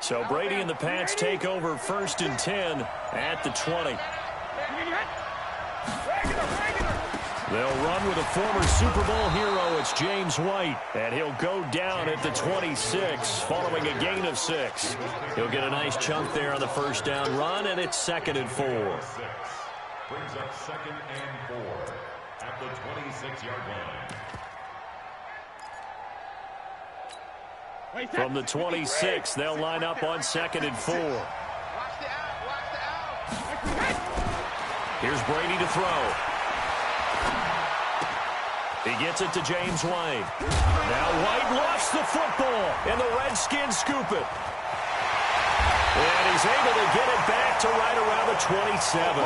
So Brady and the Pats take over 1st and 10 at the 20. They'll run with a former Super Bowl hero. It's James White, and he'll go down at the 26 following a gain of 6. He'll get a nice chunk there on the first down run, and it's 2nd and 4. Brings up 2nd and 4 at the 26-yard line. From the 26, they'll line up on 2nd and 4. Here's Brady to throw. He gets it to James White. Now White lost the football, and the Redskins scoop it. And he's able to get it back to right around the 27.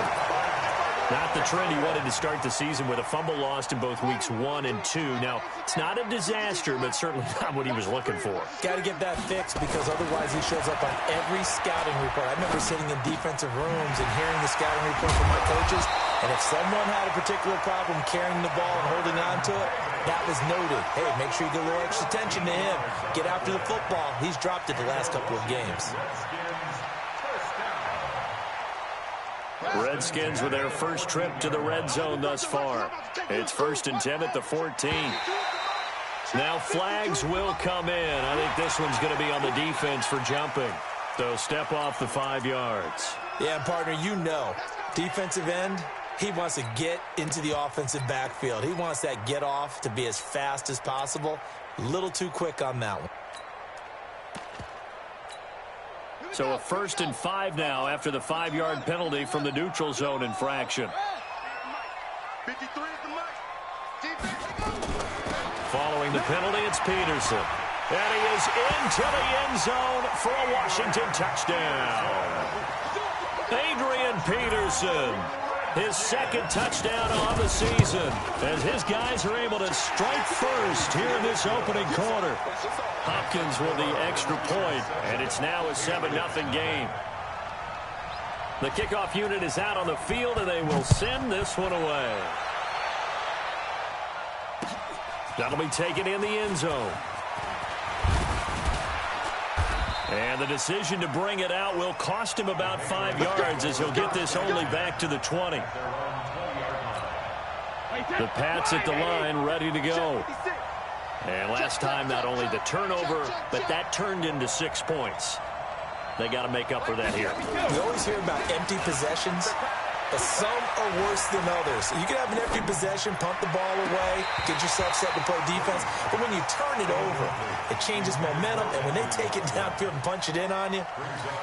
Not the trend he wanted to start the season with, a fumble lost in both weeks 1 and 2. Now, it's not a disaster, but certainly not what he was looking for. Got to get that fixed because otherwise he shows up on every scouting report. I remember sitting in defensive rooms and hearing the scouting report from my coaches, and if someone had a particular problem carrying the ball and holding on to it, that was noted. Hey, make sure you get a little extra attention to him. Get after the football. He's dropped it the last couple of games. Redskins with their first trip to the red zone thus far. It's 1st and 10 at the 14. Now flags will come in. I think this one's going to be on the defense for jumping. So step off the 5 yards. Yeah, partner, you know, defensive end, he wants to get into the offensive backfield. He wants that get off to be as fast as possible. A little too quick on that one. So a 1st and 5 now after the 5-yard penalty from the neutral zone infraction. Following the penalty, it's Peterson. And he is into the end zone for a Washington touchdown. Adrian Peterson, his 2nd touchdown on the season, as his guys are able to strike first here in this opening quarter. Hopkins with the extra point, and it's now a 7-0 game. The kickoff unit is out on the field, and they will send this one away. That'll be taken in the end zone. And the decision to bring it out will cost him about 5 yards as he'll get this only back to the 20. The Pats at the line ready to go. And last time, not only the turnover, but that turned into 6 points. They got to make up for that here. You always hear about empty possessions, but some are worse than others. You can have an empty possession, pump the ball away, get yourself set to play defense, but when you turn it over, it changes momentum, and when they take it downfield and punch it in on you,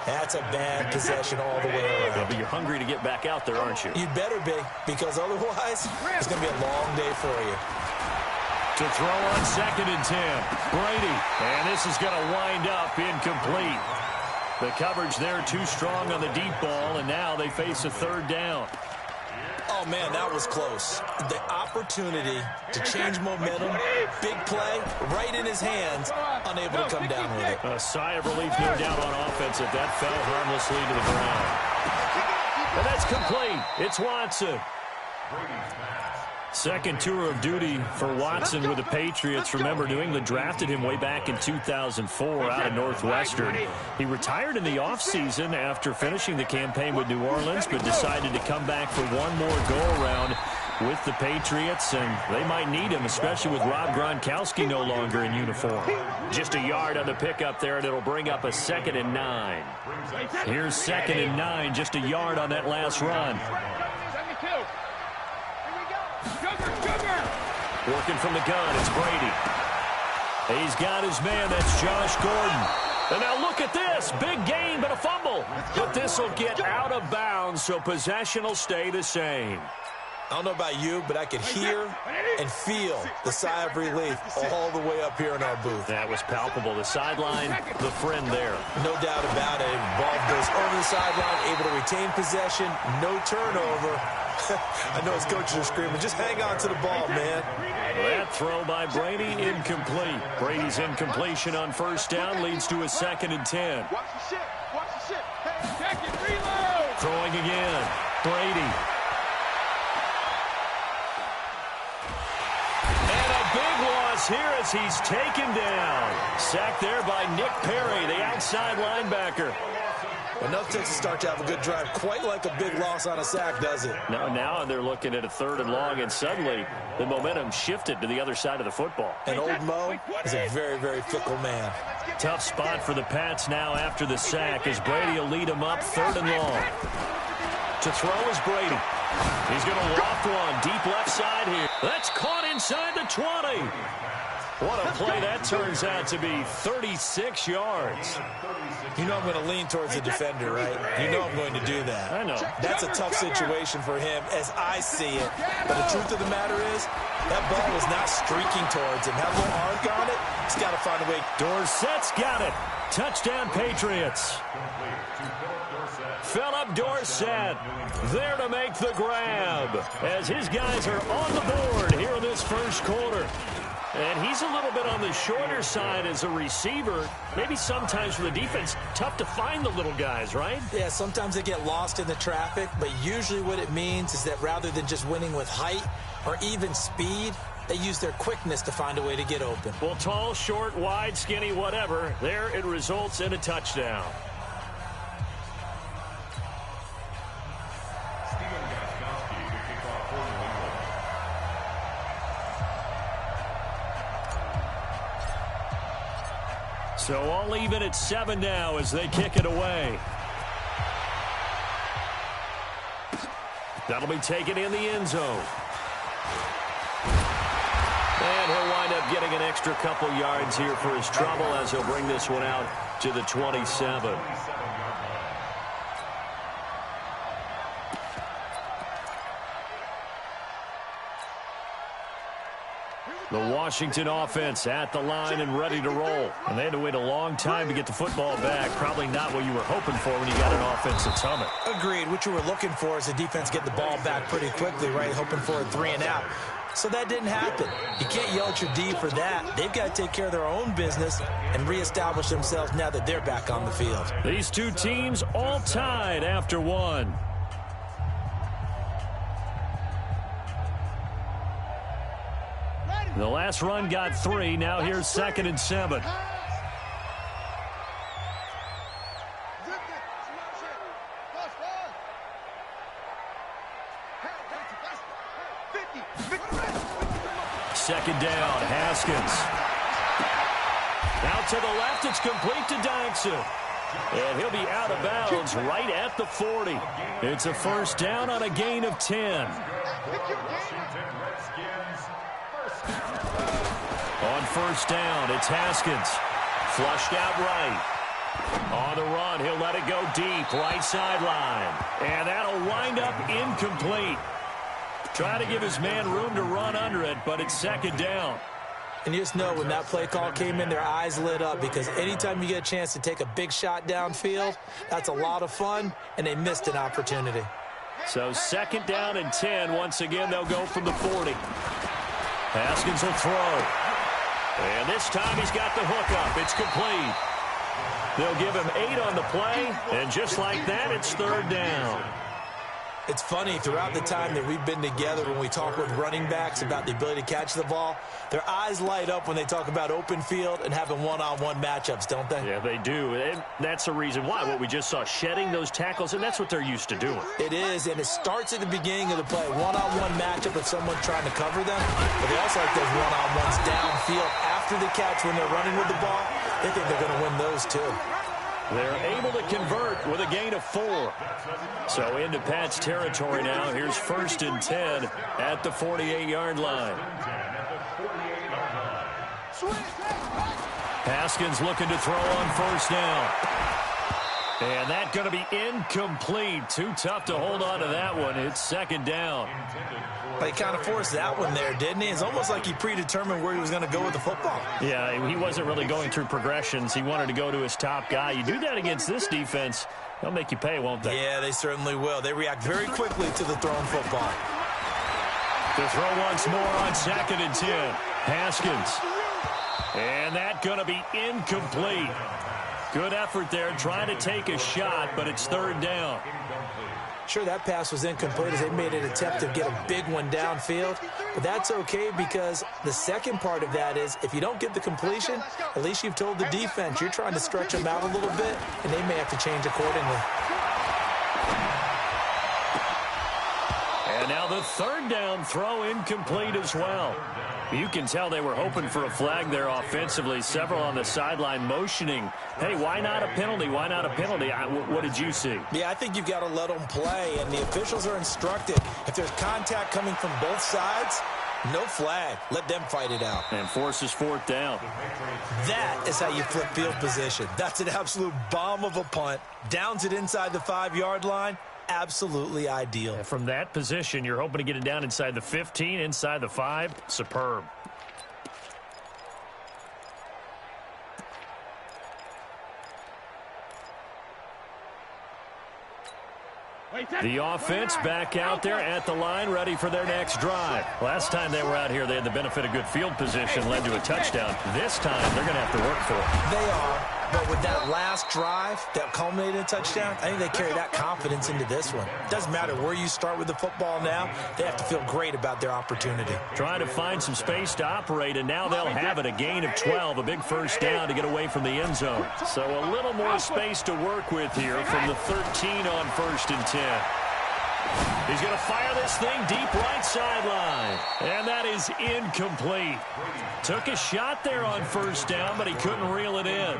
that's a bad possession all the way around. Yeah, but you're hungry to get back out there, aren't you? You better be, because otherwise, it's going to be a long day for you. To throw on 2nd and 10. Brady. And this is going to wind up incomplete. The coverage there too strong on the deep ball, and now they face a 3rd down. Oh, man, that was close. The opportunity to change momentum, big play, right in his hands, unable to come down with it. A sigh of relief, no doubt, on offense if that fell harmlessly to the ground. And that's complete. It's Watson. 2nd tour of duty for Watson with the Patriots. Remember, New England drafted him way back in 2004 out of Northwestern. He retired in the offseason after finishing the campaign with New Orleans, but decided to come back for one more go-around with the Patriots, and they might need him, especially with Rob Gronkowski no longer in uniform. Just a yard on the pickup there, and it'll bring up a 2nd and 9. Here's 2nd and 9, just a yard on that last run. Working from the gun, it's Brady. He's got his man, that's Josh Gordon. And now look at this, big gain, but a fumble. But this will get out of bounds, so possession will stay the same. I don't know about you, but I could hear and feel the sigh of relief all the way up here in our booth. That was palpable. The sideline, the friend there. No doubt about it. Ball goes over the sideline, able to retain possession, no turnover. I know his coaches are screaming, just hang on to the ball, man. That throw by Brady, incomplete. Brady's incompletion on 1st down leads to a 2nd and 10. Throwing again, Brady. is here as he's taken down. Sacked there by Nick Perry, the outside linebacker. Well, no Texas start to have a good drive, quite like a big loss on a sack, does it? Now they're looking at a 3rd and long, and suddenly the momentum shifted to the other side of the football. And old Mo is a very, very fickle man. Tough spot for the Pats now after the sack as Brady will lead them up 3rd and long. To throw is Brady. He's going to loft one deep left side here. That's caught inside the 20. What a play that turns out to be, 36 yards. You know I'm going to lean towards the defender, right? You know I'm going to do that. I know. That's a tough situation for him as I see it. But the truth of the matter is, that ball was not streaking towards him. Have a little arc on it. He's got to find a way. Dorsett's got it. Touchdown, Patriots. Philip Dorsett there to make the grab as his guys are on the board here in this first quarter. And he's a little bit on the shorter side as a receiver. Maybe sometimes for the defense, tough to find the little guys, right? Yeah, sometimes they get lost in the traffic, but usually what it means is that rather than just winning with height or even speed, they use their quickness to find a way to get open. Well, tall, short, wide, skinny, whatever, there it results in a touchdown. So all even at 7 now as they kick it away. That'll be taken in the end zone. And he'll wind up getting an extra couple yards here for his trouble as he'll bring this one out to the 27. The Washington offense at the line and ready to roll. And they had to wait a long time to get the football back. Probably not what you were hoping for when you got an offensive summit. Agreed. What you were looking for is the defense get the ball back pretty quickly, right? Hoping for a 3 and out. So that didn't happen. You can't yell at your D for that. They've got to take care of their own business and reestablish themselves now that they're back on the field. These two teams all tied after one. The last run got 3. Now here's 2nd and 7. Second down, Haskins. Out to the left, it's complete to Dyson. And he'll be out of bounds right at the 40. It's a first down on a gain of 10. On first down, it's Haskins. Flushed out right. On the run, he'll let it go deep, right sideline. And that'll wind up incomplete. Trying to give his man room to run under it, but it's 2nd down. And you just know when that play call came in, their eyes lit up because anytime you get a chance to take a big shot downfield, that's a lot of fun, and they missed an opportunity. So 2nd down and 10. Once again, they'll go from the 40. Haskins will throw. And this time he's got the hook up. It's complete. They'll give him 8 on the play, and just like that, it's 3rd down. It's funny, throughout the time that we've been together, when we talk with running backs about the ability to catch the ball, their eyes light up when they talk about open field and having one-on-one matchups, don't they? Yeah, they do. And that's the reason why. What we just saw, shedding those tackles, and that's what they're used to doing. It is, and it starts at the beginning of the play. One-on-one matchup if someone's trying to cover them, but they also like those one-on-ones downfield after the catch when they're running with the ball. They think they're going to win those too. They're able to convert with a gain of 4. So into Pat's territory now. Here's 1st and 10 at the 48-yard line. Haskins looking to throw on first down. And that's going to be incomplete. Too tough to hold on to that one. It's 2nd down. He kind of forced that one there, didn't he? It's almost like he predetermined where he was going to go with the football. Yeah, he wasn't really going through progressions. He wanted to go to his top guy. You do that against this defense, they'll make you pay, won't they? Yeah, they certainly will. They react very quickly to the thrown football. To throw once more on 2nd and 10. Haskins. And that's going to be incomplete. Good effort there, trying to take a shot, but it's 3rd down. Sure, that pass was incomplete as they made an attempt to get a big one downfield, but that's okay because the second part of that is if you don't get the completion, at least you've told the defense you're trying to stretch them out a little bit, and they may have to change accordingly. And now the third down throw incomplete as well. You can tell they were hoping for a flag there offensively. Several on the sideline motioning, hey, why not a penalty? Why not a penalty? What did you see? Yeah, I think you've got to let them play, and the officials are instructed. If there's contact coming from both sides, no flag. Let them fight it out. And forces fourth down. That is how you flip field position. That's an absolute bomb of a punt. Downs it inside the 5-yard line. Absolutely ideal. And from that position, you're hoping to get it down inside the 15, inside the 5. Superb. The offense back out there at the line, ready for their next drive. Last time they were out here, they had the benefit of good field position, led to a touchdown. This time, they're going to have to work for it. They are. But with that last drive that culminated in a touchdown, I think they carry that confidence into this one. Doesn't matter where you start with the football now, they have to feel great about their opportunity. Trying to find some space to operate, and now they'll have it. A gain of 12, a big first down to get away from the end zone. So a little more space to work with here from the 13 on 1st and 10. He's going to fire this thing deep right sideline. And that is incomplete. Took a shot there on first down, but he couldn't reel it in.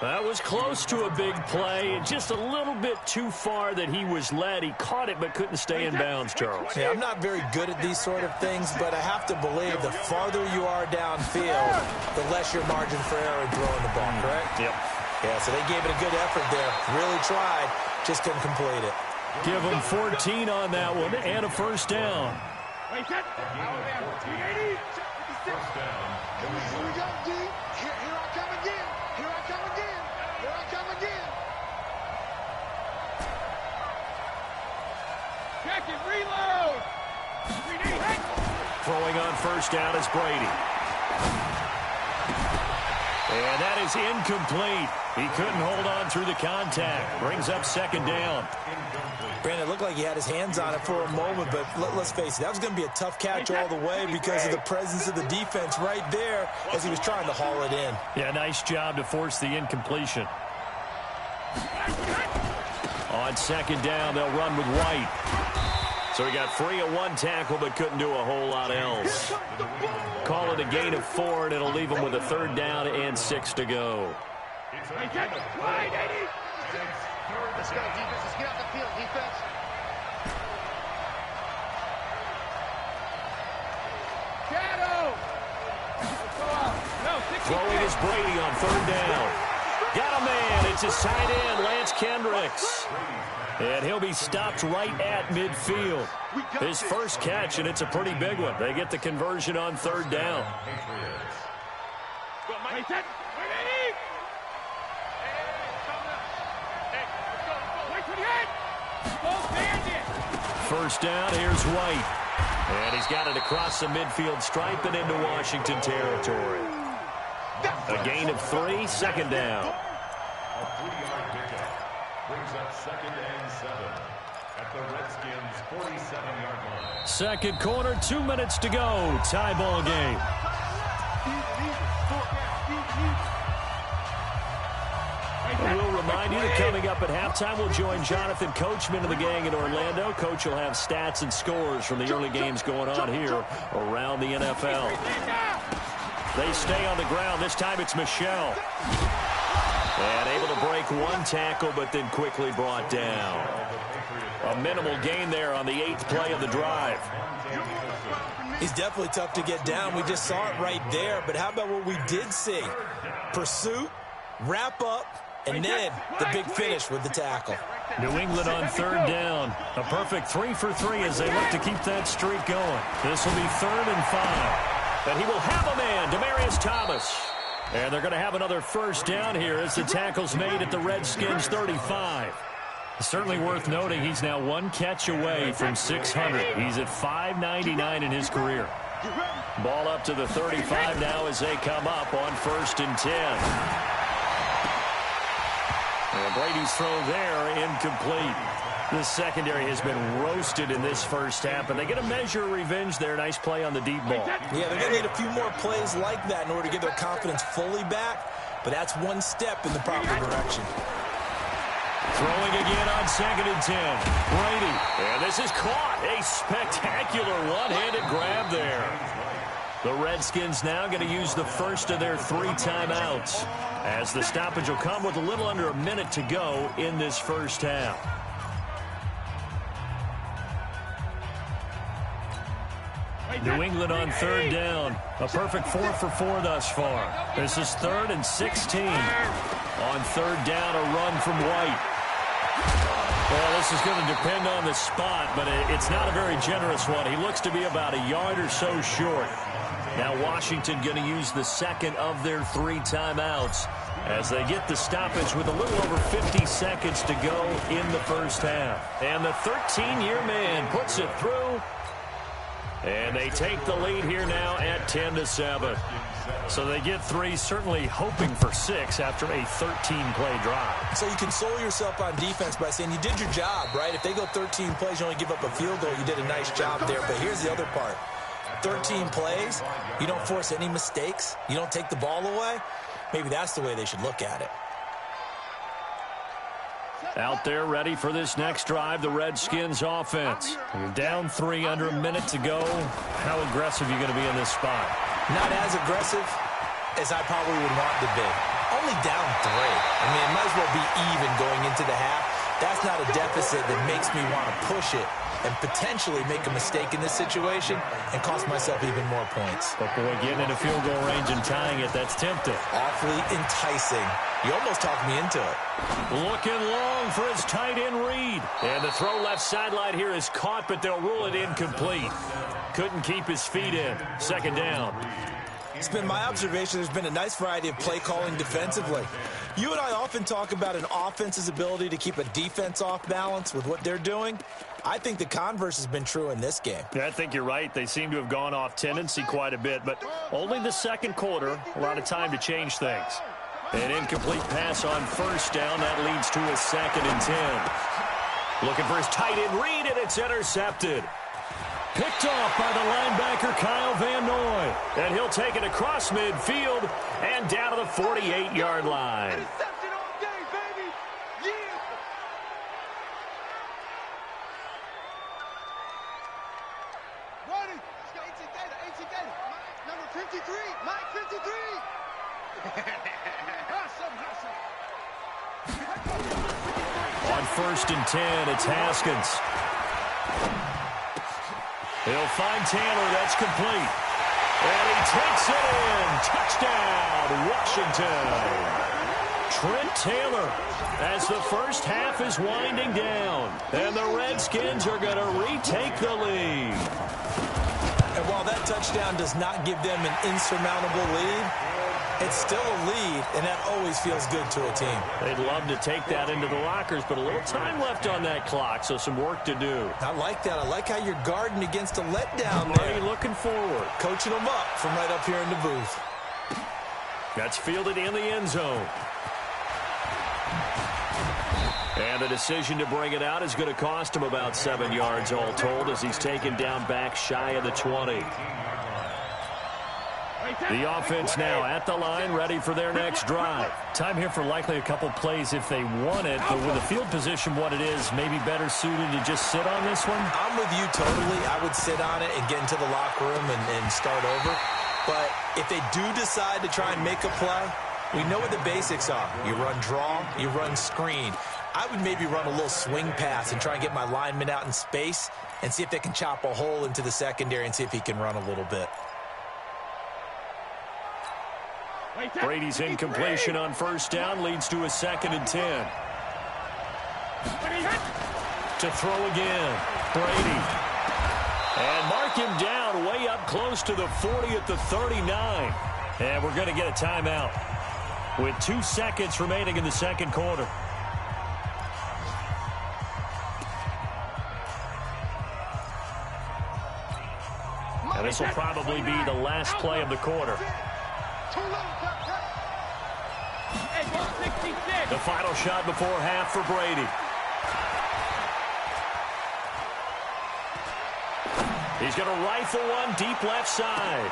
That was close to a big play, and just a little bit too far that he was led. He caught it but couldn't stay in bounds, Charles. Yeah, I'm not very good at these sort of things, but I have to believe the farther you are downfield, the less your margin for error in throwing the ball, correct? Yep. Yeah, so they gave it a good effort there. Really tried, just couldn't complete it. Give them 14 on that one and a first down. First down. Here we go, D. Here I come again. Here I come again. Here I come again. Check it, reload. Throwing on first down is Brady. And that is incomplete. He couldn't hold on through the contact. Brings up second down. Brandon, it looked like he had his hands on it for a moment, but let's face it, that was going to be a tough catch all the way because of the presence of the defense right there as he was trying to haul it in. Yeah, nice job to force the incompletion. On second down, they'll run with White. So he got free of one tackle but couldn't do a whole lot else. Call it a gain of 4, and it'll leave him with a third down and 6 to go. Let's go, defense. Let's get out the field, defense. Shadow. Throwing is Brady on third down. Got a man. It's his tight end, Lance Kendricks. And he'll be stopped right at midfield. His first catch, and it's a pretty big one. They get the conversion on third down. First down, here's White. And he's got it across the midfield stripe and into Washington territory. A gain of 3, second down. A 3-yard pickup brings up 2nd and 7 at the Redskins' 47-yard line. Second quarter, 2 minutes to go. Tie ball game. We'll remind you that coming up at halftime, we'll join Jonathan Coachman of the gang in Orlando. Coach will have stats and scores from the early games going on here around the NFL. They stay on the ground. This time it's Michel. And able to break one tackle, but then quickly brought down. A minimal gain there on the 8th play of the drive. He's definitely tough to get down. We just saw it right there. But how about what we did see? Pursuit, wrap up, and then the big finish with the tackle. New England on third down. A perfect 3 for 3 as they look to keep that streak going. This will be 3rd and 5. And he will have a man, Demaryius Thomas. And they're going to have another first down here as the tackle's made at the Redskins' 35. Certainly worth noting he's now 1 catch away from 600. He's at 599 in his career. Ball up to the 35 now as they come up on 1st and 10. And Brady's throw there, incomplete. The secondary has been roasted in this first half, but they get a measure of revenge there. Nice play on the deep ball. Yeah, they're going to need a few more plays like that in order to get their confidence fully back, but that's one step in the proper direction. Throwing again on 2nd and 10. Brady. And this is caught. A spectacular one-handed grab there. The Redskins now going to use the first of their 3 timeouts, as the stoppage will come with a little under a minute to go in this first half. New England on 3rd down. A perfect 4 for 4 thus far. This is 3rd and 16. On 3rd down, a run from White. Well, this is going to depend on the spot, but it's not a very generous one. He looks to be about a yard or so short. Now Washington going to use the second of their 3 timeouts as they get the stoppage with a little over 50 seconds to go in the first half. And the 13-year man puts it through. And they take the lead here now at 10-7. So they get 3, certainly hoping for 6 after a 13-play drive. So you console yourself on defense by saying you did your job, right? If they go 13 plays, you only give up a field goal, you did a nice job there. But here's the other part. 13 plays, you don't force any mistakes, you don't take the ball away. Maybe that's the way they should look at it. Out there ready for this next drive, the Redskins offense. You're down 3, under a minute to go. How aggressive are you going to be in this spot? Not as aggressive as I probably would want to be. Only down 3. I mean, it might as well be even going into the half. That's not a deficit that makes me want to push it and potentially make a mistake in this situation and cost myself even more points. But boy, getting into field goal range and tying it, that's tempting. Awfully enticing. You almost talked me into it. Looking long for his tight end Reed. And the throw left sideline here is caught, but they'll rule it incomplete. Couldn't keep his feet in. 2nd down. It's been my observation there's been a nice variety of play calling defensively. You and I often talk about an offense's ability to keep a defense off balance with what they're doing. I think the converse has been true in this game. Yeah, I think you're right. They seem to have gone off tendency quite a bit, but only the 2nd quarter, a lot of time to change things. An incomplete pass on 1st down. That leads to a 2nd and 10. Looking for his tight end Reed, and it's intercepted. Picked off by the linebacker Kyle Van Noy. And he'll take it across midfield and down to the 48-yard line. Interception all day, baby. Yeah. Ready. Let's go. 18 Gator. Number 53. Mike 53. On 1st and 10, it's Haskins. He'll find Taylor. That's complete. And he takes it in. Touchdown, Washington. Trent Taylor, as the first half is winding down. And the Redskins are going to retake the lead. And while that touchdown does not give them an insurmountable lead, it's still a lead, and that always feels good to a team. They'd love to take that into the lockers, but a little time left on that clock, so some work to do. I like that. I like how you're guarding against a letdown Marty there. looking forward. Coaching them up from right up here in the booth. That's fielded in the end zone. And the decision to bring it out is going to cost him about 7 yards all told, as he's taken down back shy of the 20. The offense now at the line, ready for their next drive. Time here for likely a couple plays if they want it, but with the field position what it is, maybe better suited to just sit on this one? I'm with you totally. I would sit on it and get into the locker room and start over. But if they do decide to try and make a play, we know what the basics are. You run draw, you run screen. I would maybe run a little swing pass and try and get my lineman out in space and see if they can chop a hole into the secondary and see if he can run a little bit. Brady's incompletion on 1st down leads to a 2nd and 10. To throw again, Brady. And mark him down way up close to the 40 at the 39. And we're going to get a timeout with 2 seconds remaining in the 2nd quarter. And this will probably be the last play of the quarter. Hey, 166. The final shot before half for Brady. He's going to rifle one deep left side.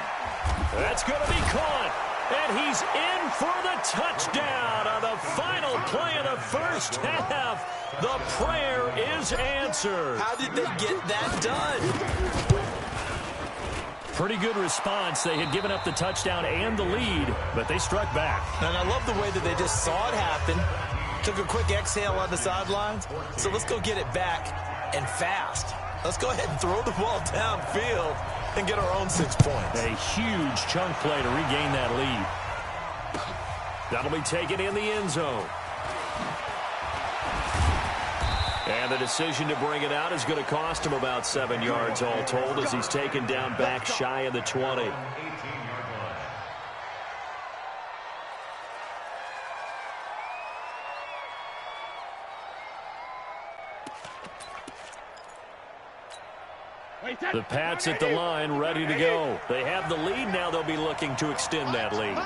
That's going to be caught. And he's in for the touchdown on the final play of the first half. The prayer is answered. How did they get that done? Pretty good response. They had given up the touchdown and the lead, but they struck back. And I love the way that they just saw it happen, took a quick exhale on the sidelines. So let's go get it back and fast. Let's go ahead and throw the ball downfield and get our own 6 points. A huge chunk play to regain that lead. That'll be taken in the end zone. And the decision to bring it out is going to cost him about 7 yards all told as he's taken down back shy of the 20. The Pats at the line, ready to go. They have the lead now. They'll be looking to extend that lead.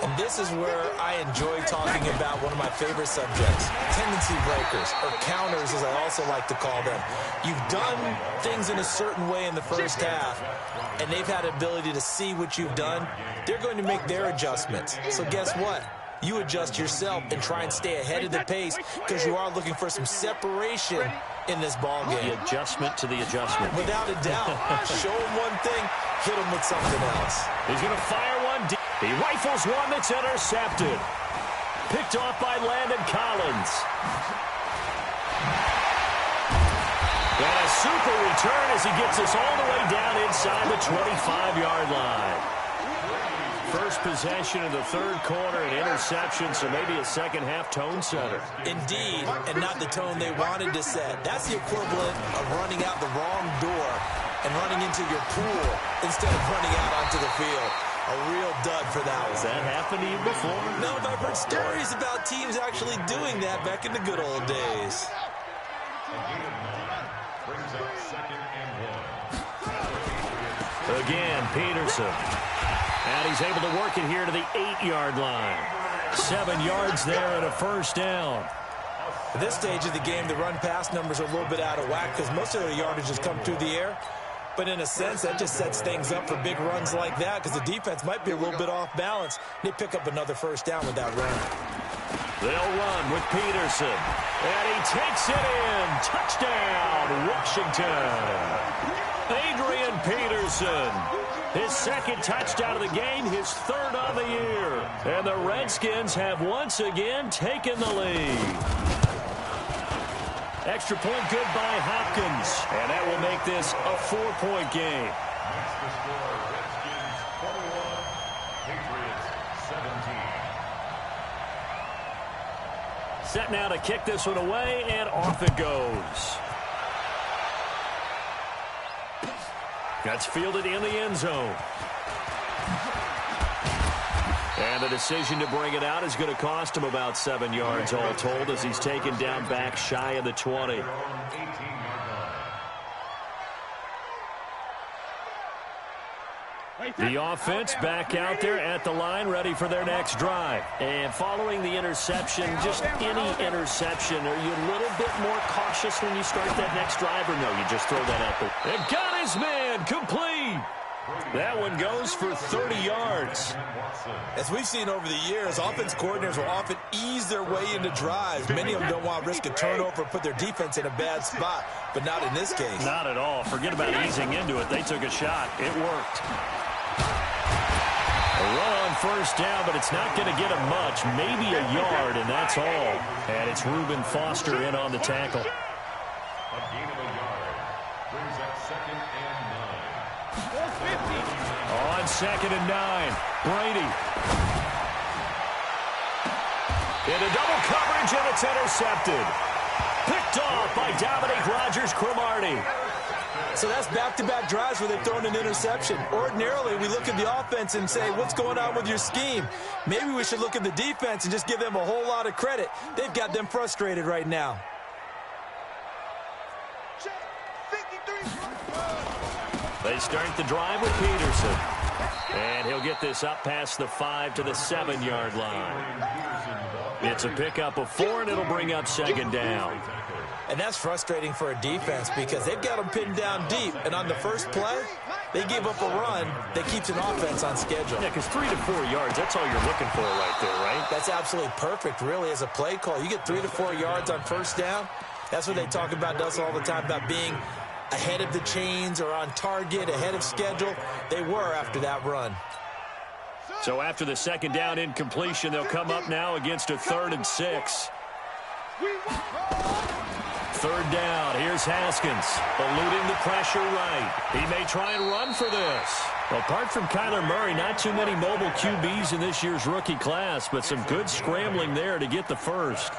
And this is where I enjoy talking about one of my favorite subjects, tendency breakers, or counters as I also like to call them. You've done things in a certain way in the first half, and they've had the ability to see what you've done. They're going to make their adjustments. So guess what? You adjust yourself and try and stay ahead of the pace because you are looking for some separation in this ball game. The adjustment to the adjustment. Without a doubt. Show him one thing, hit him with something else. He's going to fire one deep. He rifles one that's intercepted. Picked off by Landon Collins. And a super return as he gets us all the way down inside the 25-yard line. First possession of the third quarter, an interception, so maybe a second-half tone setter. Indeed, and not the tone they wanted to set. That's the equivalent of running out the wrong door and running into your pool instead of running out onto the field. A real dud for that one. Has that happened to you before? No, but I've heard stories about teams actually doing that back in the good old days. Again, Peterson. And he's able to work it here to the 8-yard line. 7 yards there and a first down. At this stage of the game, the run-pass numbers are a little bit out of whack because most of their yardage has come through the air. But in a sense, that just sets things up for big runs like that because the defense might be a little bit off balance. They pick up another first down with that run. They'll run with Peterson. And he takes it in. Touchdown, Washington. Adrian Peterson. His second touchdown of the game, his third of the year. And the Redskins have once again taken the lead. Extra point good by Hopkins. And that will make this a 4-point game. That's the score. Redskins 41, Patriots 17. Set now to kick this one away, and off it goes. That's fielded in the end zone. And the decision to bring it out is going to cost him about 7 yards all told as he's taken down back shy of the 20. The offense back out there at the line, ready for their next drive. And following the interception, just any interception, are you a little bit more cautious when you start that next drive, or no, you just throw that at the... And got his man, complete! That one goes for 30 yards. As we've seen over the years, offense coordinators will often ease their way into drives. Many of them don't want to risk a turnover or put their defense in a bad spot, but not in this case. Not at all. Forget about easing into it. They took a shot. It worked. A run on first down, but it's not going to get him much. Maybe a yard, and that's all. And it's Reuben Foster in on the tackle. A gain of a yard brings up 2nd and 9. On 2nd and 9, Brady. Into double coverage, and it's intercepted. Picked off by Dominique Rodgers-Cromartie. So that's back-to-back drives where they've thrown an interception. Ordinarily, we look at the offense and say, what's going on with your scheme? Maybe we should look at the defense and just give them a whole lot of credit. They've got them frustrated right now. They start the drive with Peterson. And he'll get this up past the 5 to the 7-yard line. It's a pickup of 4, and it'll bring up second down. And that's frustrating for a defense because they've got them pinned down deep. And on the first play, they give up a run that keeps an offense on schedule. Yeah, because 3 to 4 yards, that's all you're looking for right there, right? That's absolutely perfect, really, as a play call. You get 3 to 4 yards on first down. That's what they talk about, Dustin, all the time, about being ahead of the chains or on target, ahead of schedule. They were after that run. So after the second down incompletion, they'll come up now against a 3rd and 6. Third down, here's Haskins, eluding the pressure right. He may try and run for this. Apart from Kyler Murray, not too many mobile QBs in this year's rookie class, but some good scrambling there to get the first.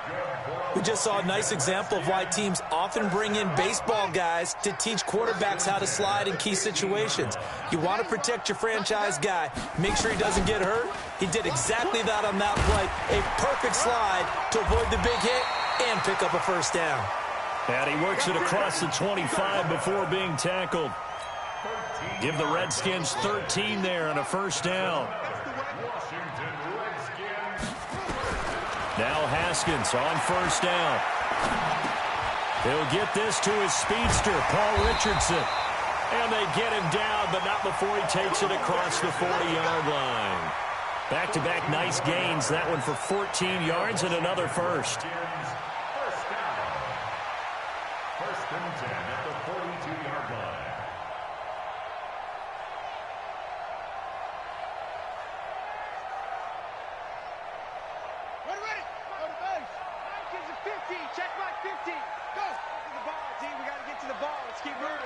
We just saw a nice example of why teams often bring in baseball guys to teach quarterbacks how to slide in key situations. You want to protect your franchise guy. Make sure he doesn't get hurt. He did exactly that on that play. A perfect slide to avoid the big hit and pick up a first down. And he works it across the 25 before being tackled. Give the Redskins 13 there on a first down. Now Haskins on first down. He'll get this to his speedster, Paul Richardson. And they get him down, but not before he takes it across the 40-yard line. Back-to-back nice gains. That one for 14 yards and another first. First and 10 at the 42-yard line. Ready. Go to base. Kids at 50. Check my 50. Go. Get to the ball, team. We got to get to the ball. Let's keep moving.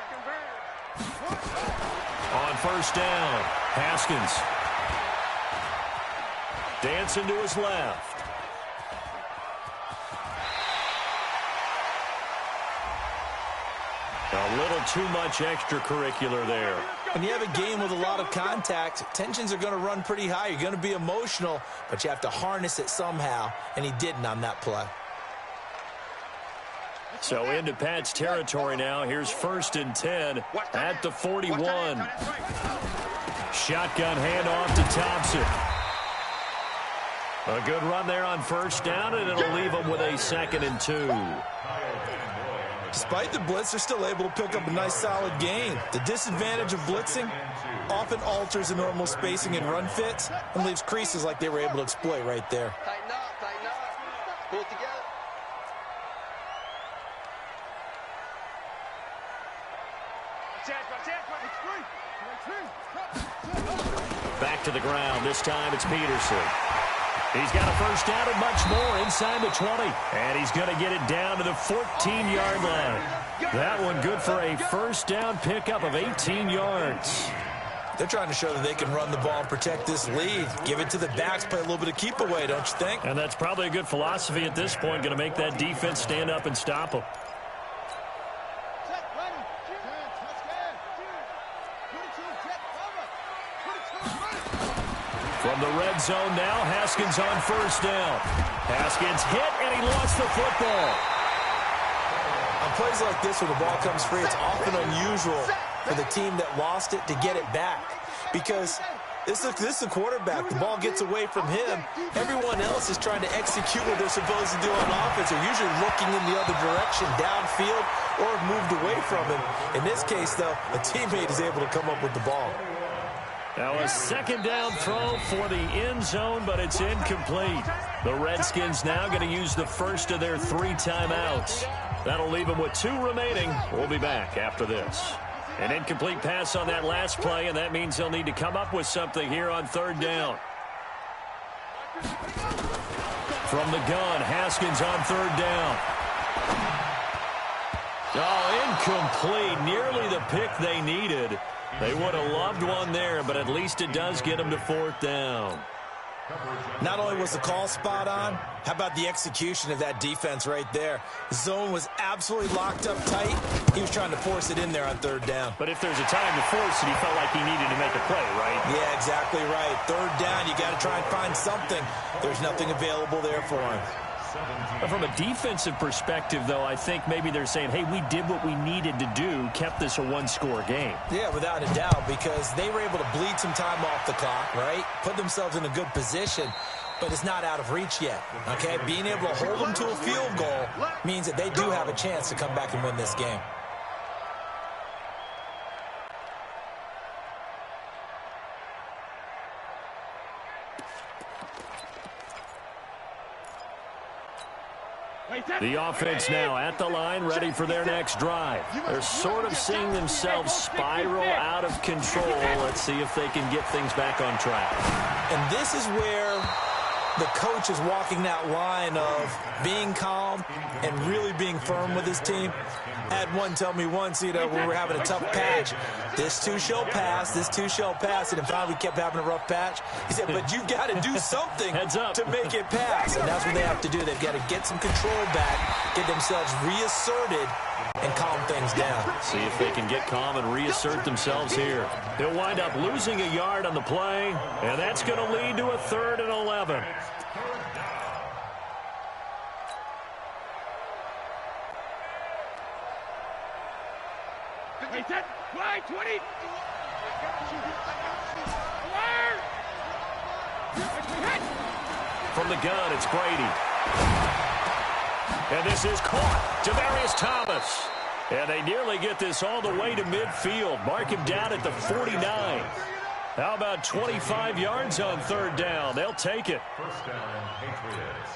On first down, Haskins. Dancing to his left. A little too much extracurricular there. When you have a game with a lot of contact, tensions are going to run pretty high. You're going to be emotional, but you have to harness it somehow, and he didn't on that play. So into Pat's territory now. Here's first and 10 at the 41. Shotgun handoff to Thompson. A good run there on first down, and it'll leave them with a 2nd and 2. Despite the blitz, they're still able to pick up a nice, solid gain. The disadvantage of blitzing often alters the normal spacing and run fits and leaves creases like they were able to exploit right there. Tighten up. Pull it together. Back to the ground. This time it's Peterson. He's got a first down and much more inside the 20. And he's going to get it down to the 14-yard line. That one good for a first down pickup of 18 yards. They're trying to show that they can run the ball and protect this lead. Give it to the backs, play a little bit of keep away, don't you think? And that's probably a good philosophy at this point. Going to make that defense stand up and stop them. From the red zone now, Haskins on first down. Haskins hit, and he lost the football. On plays like this, when the ball comes free, it's often unusual for the team that lost it to get it back. Because this is a quarterback. The ball gets away from him. Everyone else is trying to execute what they're supposed to do on offense. They're usually looking in the other direction, downfield, or moved away from him. In this case, though, a teammate is able to come up with the ball. Now a second down throw for the end zone, but it's incomplete. The Redskins now going to use the first of their 3 timeouts. That'll leave them with 2 remaining. We'll be back after this. An incomplete pass on that last play, and that means they'll need to come up with something here on third down. From the gun, Haskins on third down. Oh, incomplete. Nearly the pick they needed. They would have loved one there, but at least it does get them to fourth down. Not only was the call spot on, how about the execution of that defense right there? The zone was absolutely locked up tight. He was trying to force it in there on third down. But if there's a time to force it, he felt like he needed to make a play, right? Yeah, exactly right. Third down, you got to try and find something. There's nothing available there for him. 17. From a defensive perspective, though, I think maybe they're saying, hey, we did what we needed to do, kept this a one-score game. Yeah, without a doubt, because they were able to bleed some time off the clock, right? Put themselves in a good position, but it's not out of reach yet, okay? Being able to hold them to a field goal means that they do have a chance to come back and win this game. The offense now at the line, ready for their next drive. They're sort of seeing themselves spiral out of control. Let's see if they can get things back on track. And this is where the coach is walking that line of being calm and really being firm with his team. I had one tell me once, when we were having a tough patch, this too shall pass, this too shall pass, and finally we kept having a rough patch. He said, but you've got to do something to make it pass, and that's what they have to do. They've got to get some control back, get themselves reasserted, and calm things down. See if they can get calm and reassert themselves here. They'll wind up losing a yard on the play, and that's going to lead to a 3rd and 11. Wait, that fly 20. From the gun, it's Brady. And this is caught. Demaryius Thomas. And they nearly get this all the way to midfield. Mark him down at the 49. How about 25 yards on 3rd down? They'll take it. First down, Patriots.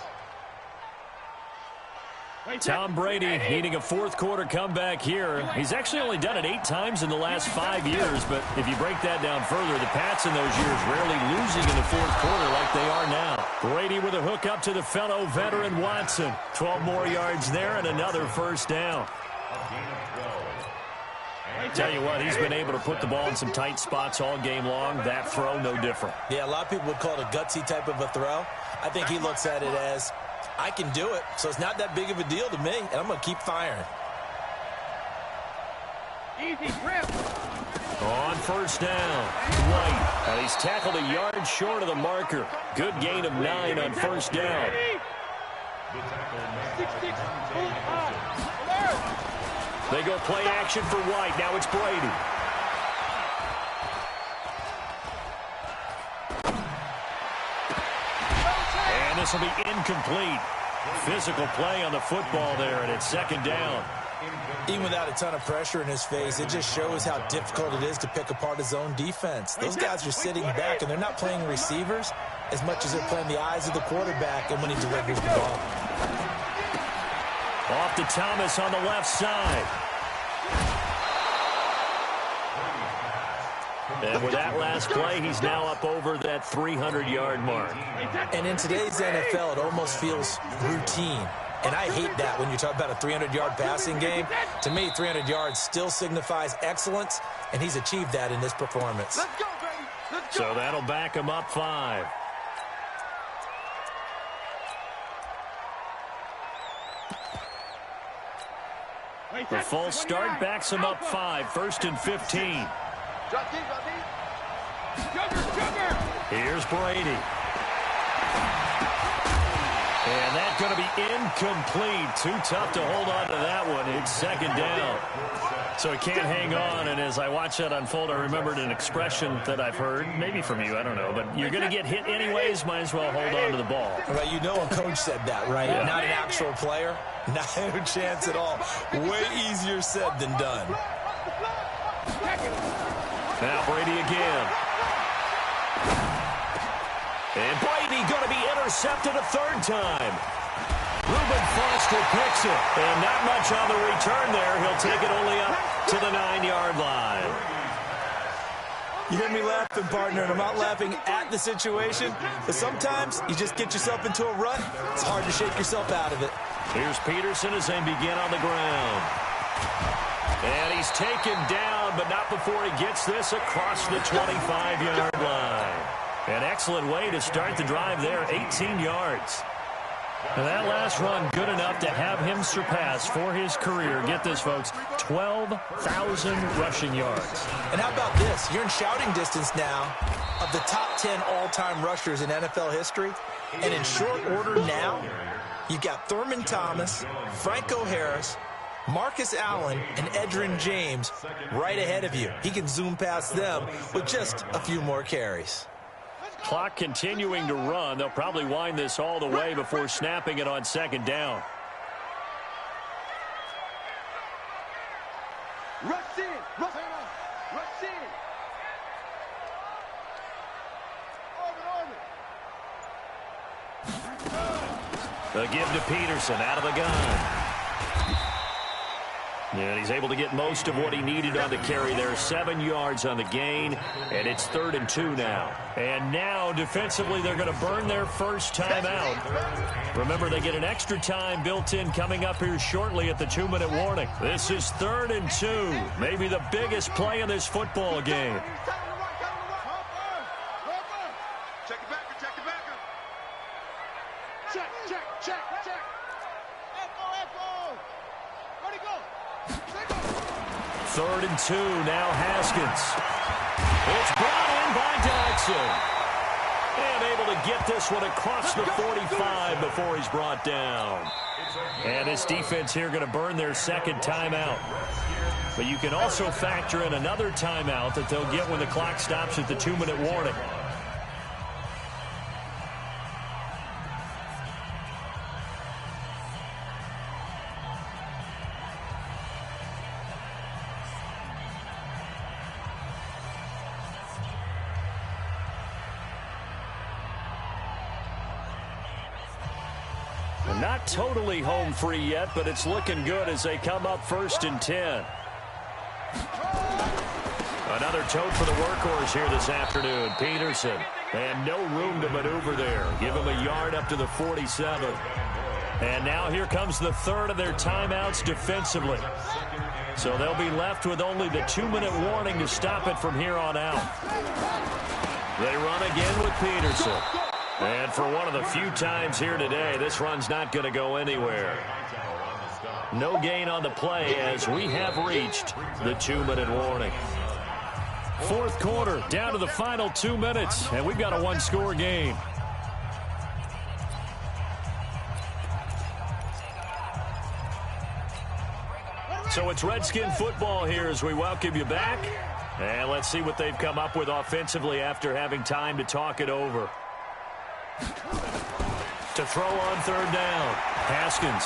Tom Brady needing a 4th quarter comeback here. He's actually only done it 8 times in the last 5 years, but if you break that down further, the Pats in those years rarely losing in the 4th quarter like they are now. Brady with a hook up to the fellow veteran Watson. 12 more yards there and another 1st down. Tell you what, he's been able to put the ball in some tight spots all game long. That throw, no different. Yeah, a lot of people would call it a gutsy type of a throw. I think he looks at it as, I can do it, so it's not that big of a deal to me, and I'm going to keep firing. Easy grip. On 1st down, White. And he's tackled a yard short of the marker. Good gain of 9 on 1st down. 6-6. They go play action for White. Now it's Brady. And this will be incomplete. Physical play on the football there, and it's 2nd down. Even without a ton of pressure in his face, it just shows how difficult it is to pick apart his own defense. Those guys are sitting back, and they're not playing receivers as much as they're playing the eyes of the quarterback and when he delivers the ball. Off to Thomas on the left side. And with that last play, he's now up over that 300-yard mark. And in today's NFL, it almost feels routine. And I hate that when you talk about a 300-yard passing game. To me, 300 yards still signifies excellence, and he's achieved that in this performance. Let's go, baby. Let's go. So that'll back him up 5. The false start backs him up 5. 1st and 15. Drop deep, drop deep. Sugar. Here's Brady. And that's going to be incomplete. Too tough to hold on to that one. It's 2nd down. So he can't hang on, and as I watch that unfold, I remembered an expression that I've heard, maybe from you, I don't know, but you're going to get hit anyways, might as well hold on to the ball. Well, you know a coach said that, right? Yeah. Not an actual player. Not a chance at all. Way easier said than done. Now Brady again. And Brady going to be intercepted a 3rd time. Reuben Foster picks it. And not much on the return there. He'll take it only up to the 9-yard line. You hear me laughing, partner, and I'm not laughing at the situation. But sometimes you just get yourself into a rut. It's hard to shake yourself out of it. Here's Peterson as they begin on the ground. And he's taken down, but not before he gets this across the 25-yard line. An excellent way to start the drive there, 18 yards. And that last run good enough to have him surpass for his career, get this, folks, 12,000 rushing yards. And how about this? You're in shouting distance now of the top 10 all-time rushers in NFL history. And in short order now, You've got Thurman Thomas, Franco Harris, Marcus Allen, and Edgerrin James right ahead of you. He can zoom past them with just a few more carries. Clock continuing to run. They'll probably wind this all the way before snapping it on second down. Rush in. Rush in. The give to Peterson out of the gun. And he's able to get most of what he needed on the carry there. 7 yards on the gain, and it's 3rd and 2 now. And now, defensively, they're going to burn their first time out. Remember, they get an extra time built in coming up here shortly at the 2-minute warning. This is 3rd and 2, maybe the biggest play in this football game. Check it back. Check. Echo. Where'd he go? 3rd and 2, now Haskins. It's brought in by Jackson. And able to get this one across the 45 before he's brought down. And this defense here going to burn their second timeout. But you can also factor in another timeout that they'll get when the clock stops at the 2-minute warning. Not totally home free yet, but it's looking good as they come up 1st and 10. Another tote for the workhorse here this afternoon, Peterson. And no room to maneuver there. Give him a yard up to the 47. And now here comes the 3rd of their timeouts defensively. So they'll be left with only the 2-minute warning to stop it from here on out. They run again with Peterson. And for one of the few times here today, this run's not going to go anywhere. No gain on the play as we have reached the 2-minute warning. 4th quarter, down to the final 2 minutes, and we've got a 1-score game. So it's Redskin football here as we welcome you back. And let's see what they've come up with offensively after having time to talk it over. To throw on 3rd down. Haskins.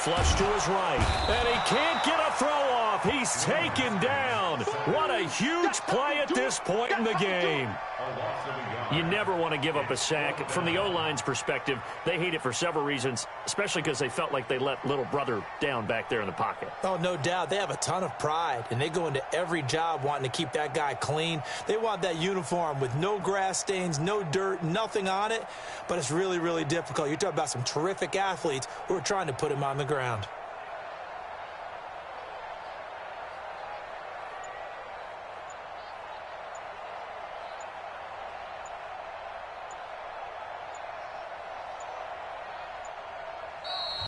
Flush to his right. And he can't get a throw off. He's taken down. What a huge play at this point in the game. You never want to give up a sack. From the O-line's perspective, they hate it for several reasons, especially because they felt like they let little brother down back there in the pocket. Oh, no doubt. They have a ton of pride, and they go into every job wanting to keep that guy clean. They want that uniform with no grass stains, no dirt, nothing on it, but it's really, really difficult. You're talking about some terrific athletes who are trying to put him on the ground.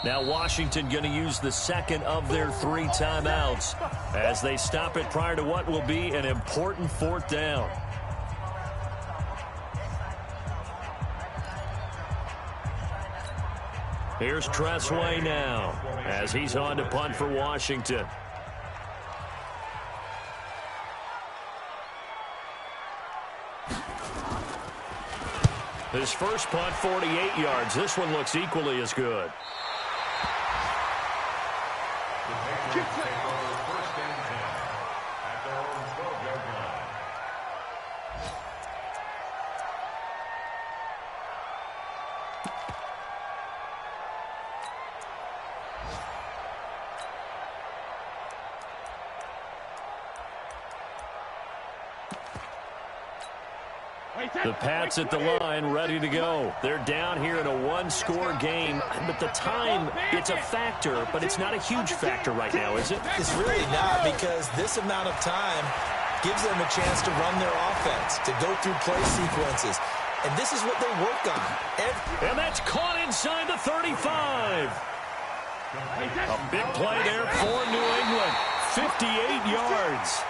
Now Washington going to use the 2nd of their 3 timeouts as they stop it prior to what will be an important 4th down. Here's Tressway now as he's on to punt for Washington. His first punt, 48 yards. This one looks equally as good. The Pats at the line, ready to go. They're down here in a 1-score game, but the time, it's a factor, but it's not a huge factor right now, is it? It's really not, because this amount of time gives them a chance to run their offense, to go through play sequences. And this is what they work on. And that's caught inside the 35. A big play there for New England. 58 yards.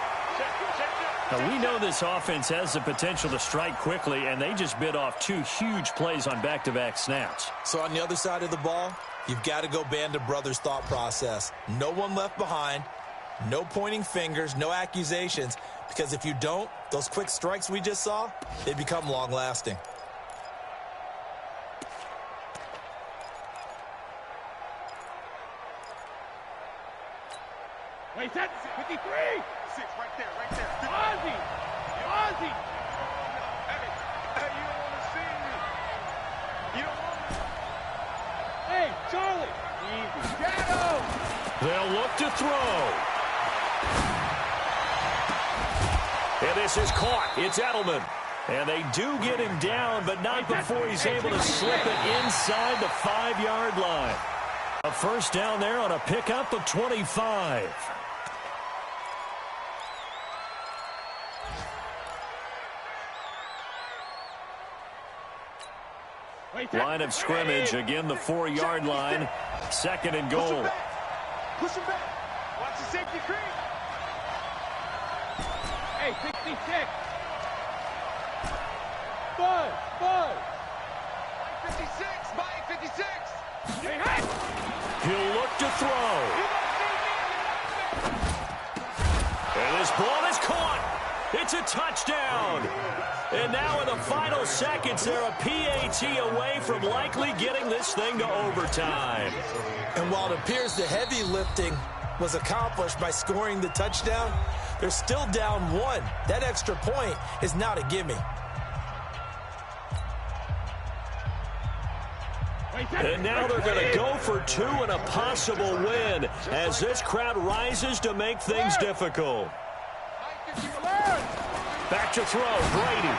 Now, we know this offense has the potential to strike quickly, and they just bit off 2 huge plays on back-to-back snaps. So on the other side of the ball, you've got to go Band of Brothers thought process. No one left behind, no pointing fingers, no accusations, because if you don't, those quick strikes we just saw, they become long-lasting. Wait, that's 53. 6 right there, right there. Ozzy. Ozzy. Hey, you don't want to see me. You don't want to. Hey, Charlie. Easy. Shadow. They'll look to throw. And this is caught. It's Edelman. And they do get him down, but not before he's able to slip it inside the 5-yard line. A first down there on a pickup of 25. Line of scrimmage, again the 4-yard line. 2nd and goal. Push him back. Watch the safety creep. Hey, 66. Bud. 56, Mike 56. Hey, hey. He'll look to throw. And this ball is caught. It's a touchdown. And now in the final seconds, they're a PAT away from likely getting this thing to overtime. And while it appears the heavy lifting was accomplished by scoring the touchdown, they're still down 1. That extra point is not a gimme. And now they're going to go for 2 and a possible win as this crowd rises to make things difficult. Back to throw, Brady.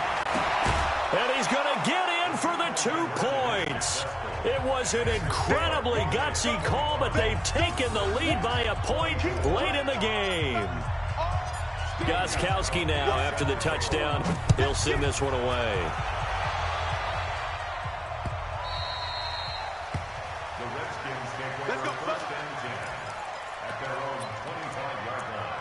And he's going to get in for the 2 points. It was an incredibly gutsy call, but they've taken the lead by a point late in the game. Gostkowski now, after the touchdown, he'll send this one away. The Redskins take over first and 10 at their own 25-yard line.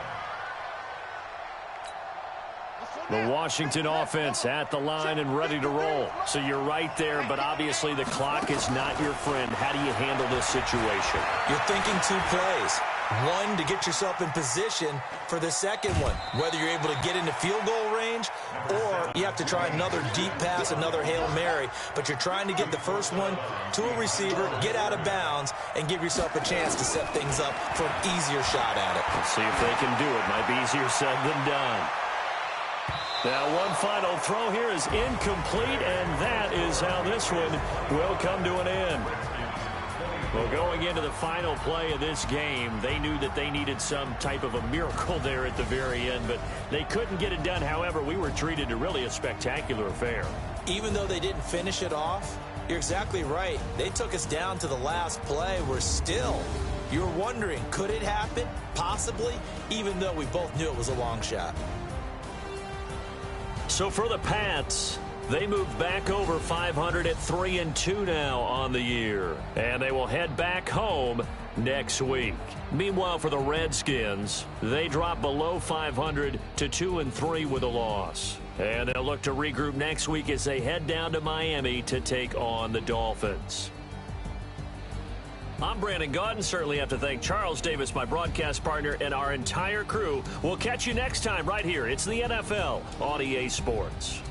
The Washington offense at the line and ready to roll. So you're right there, but obviously the clock is not your friend. How do you handle this situation? You're thinking 2 plays. 1 to get yourself in position for the second one, whether you're able to get into field goal range or you have to try another deep pass, another Hail Mary, but you're trying to get the first one to a receiver, get out of bounds, and give yourself a chance to set things up for an easier shot at it. Let's see if they can do it. Might be easier said than done. Now, one final throw here is incomplete, and that is how this one will come to an end. Well, going into the final play of this game, they knew that they needed some type of a miracle there at the very end, but they couldn't get it done. However, we were treated to really a spectacular affair. Even though they didn't finish it off, you're exactly right. They took us down to the last play. We're still, you're wondering, could it happen? Possibly, even though we both knew it was a long shot. So for the Pats, they move back over 500 at 3-2 now on the year. And they will head back home next week. Meanwhile, for the Redskins, they drop below 500 to 2-3 with a loss. And they'll look to regroup next week as they head down to Miami to take on the Dolphins. I'm Brandon Gaudin. Certainly have to thank Charles Davis, my broadcast partner, and our entire crew. We'll catch you next time right here. It's the NFL on EA Sports.